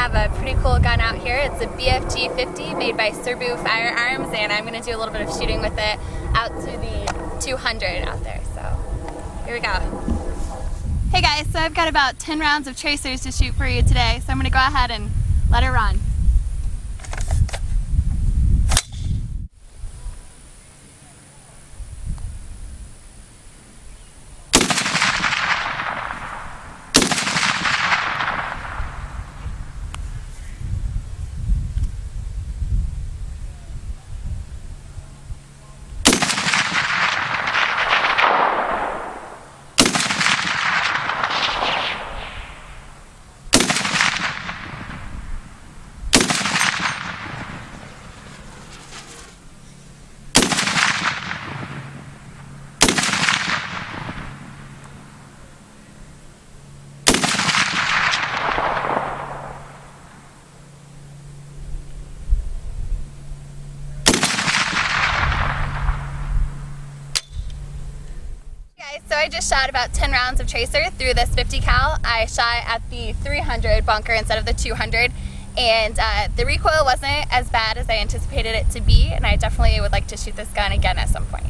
have a pretty cool gun out here. It's a BFG-50 made by Serbu Firearms, and I'm going to do a little bit of shooting with it out to the 200 out there. So here we go. Hey guys, so I've got about 10 rounds of tracers to shoot for you today, so I'm going to go ahead and let her run. So I just shot about 10 rounds of tracer through this 50 cal. I shot at the 300 bunker instead of the 200, and the recoil wasn't as bad as I anticipated it to be, and I definitely would like to shoot this gun again at some point.